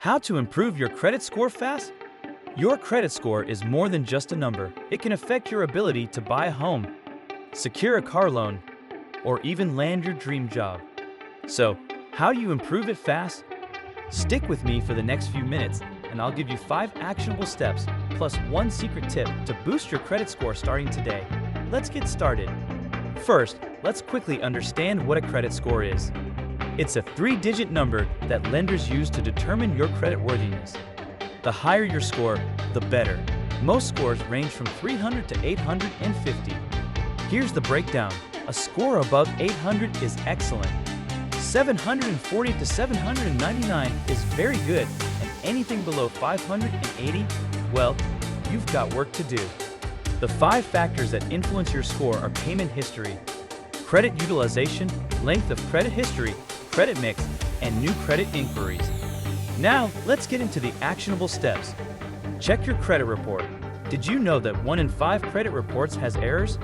How to improve your credit score fast? Your credit score is more than just a number. It can affect your ability to buy a home, secure a car loan, or even land your dream job. So, how do you improve it fast? Stick with me for the next few minutes, and I'll give you 5 actionable steps, plus 1 secret tip to boost your credit score starting today. Let's get started. First, let's quickly understand what a credit score is. It's a 3-digit number that lenders use to determine your creditworthiness. The higher your score, the better. Most scores range from 300 to 850. Here's the breakdown. A score above 800 is excellent. 740 to 799 is very good, and anything below 580, well, you've got work to do. The 5 factors that influence your score are payment history, credit utilization, length of credit history, credit mix, and new credit inquiries. Now, let's get into the actionable steps. Check your credit report. Did you know that 1 in 5 credit reports has errors?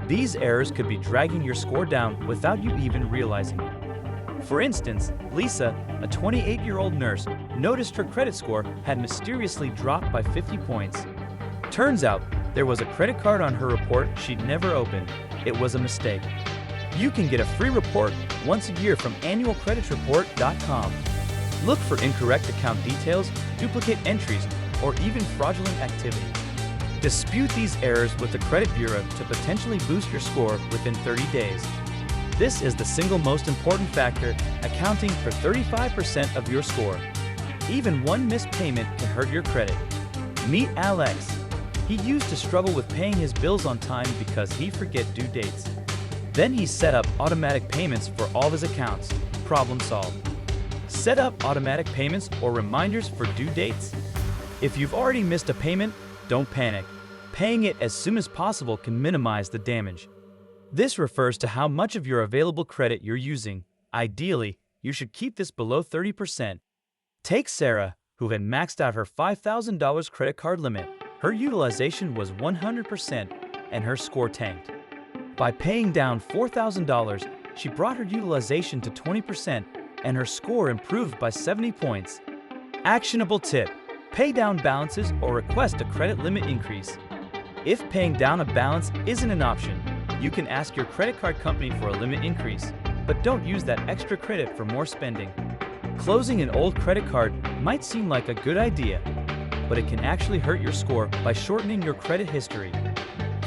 These errors could be dragging your score down without you even realizing it. For instance, Lisa, a 28-year-old nurse, noticed her credit score had mysteriously dropped by 50 points. Turns out, there was a credit card on her report she'd never opened. It was a mistake. You can get a free report once a year from annualcreditreport.com. Look for incorrect account details, duplicate entries, or even fraudulent activity. Dispute these errors with the credit bureau to potentially boost your score within 30 days. This is the single most important factor, accounting for 35% of your score. Even one missed payment can hurt your credit. Meet Alex. He used to struggle with paying his bills on time because he forget due dates. Then he set up automatic payments for all of his accounts. Problem solved. Set up automatic payments or reminders for due dates. If you've already missed a payment, don't panic. Paying it as soon as possible can minimize the damage. This refers to how much of your available credit you're using. Ideally, you should keep this below 30%. Take Sarah, who had maxed out her $5,000 credit card limit. Her utilization was 100% and her score tanked. By paying down $4,000, she brought her utilization to 20% and her score improved by 70 points. Actionable tip: pay down balances or request a credit limit increase. If paying down a balance isn't an option, you can ask your credit card company for a limit increase, but don't use that extra credit for more spending. Closing an old credit card might seem like a good idea, but it can actually hurt your score by shortening your credit history.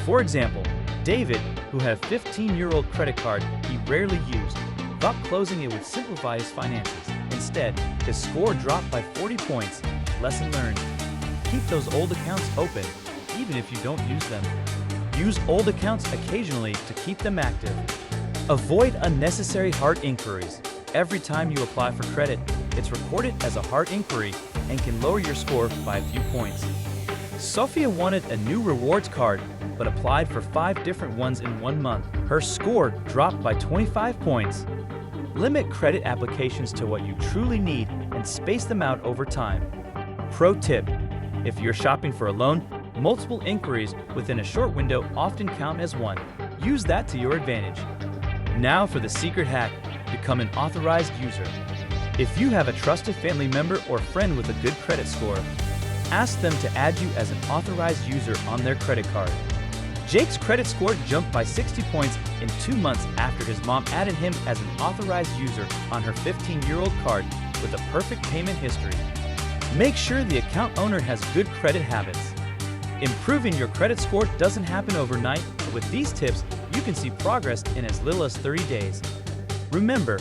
For example, David, who had a 15-year-old credit card he rarely used, thought closing it would simplify his finances. Instead, his score dropped by 40 points. Lesson learned: keep those old accounts open, even if you don't use them. Use old accounts occasionally to keep them active. Avoid unnecessary hard inquiries. Every time you apply for credit, it's recorded as a hard inquiry and can lower your score by a few points. Sophia wanted a new rewards card, but applied for 5 different ones in 1 month. Her score dropped by 25 points. Limit credit applications to what you truly need and space them out over time. Pro tip: if you're shopping for a loan, multiple inquiries within a short window often count as one. Use that to your advantage. Now for the secret hack: become an authorized user. If you have a trusted family member or friend with a good credit score, ask them to add you as an authorized user on their credit card. Jake's credit score jumped by 60 points in 2 months after his mom added him as an authorized user on her 15-year-old card with a perfect payment history. Make sure the account owner has good credit habits. Improving your credit score doesn't happen overnight, but with these tips, you can see progress in as little as 30 days. Remember,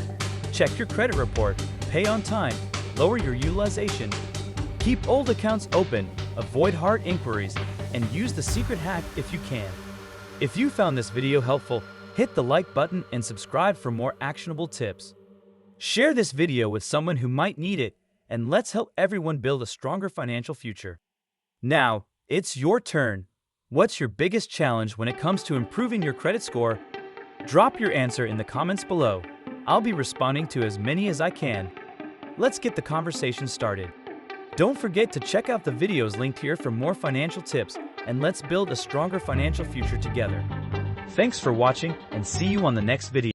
check your credit report, pay on time, lower your utilization, keep old accounts open, avoid hard inquiries, and use the secret hack if you can. If you found this video helpful, hit the like button and subscribe for more actionable tips. Share this video with someone who might need it, and let's help everyone build a stronger financial future. Now, it's your turn. What's your biggest challenge when it comes to improving your credit score? Drop your answer in the comments below. I'll be responding to as many as I can. Let's get the conversation started. Don't forget to check out the videos linked here for more financial tips, and let's build a stronger financial future together. Thanks for watching, and see you on the next video.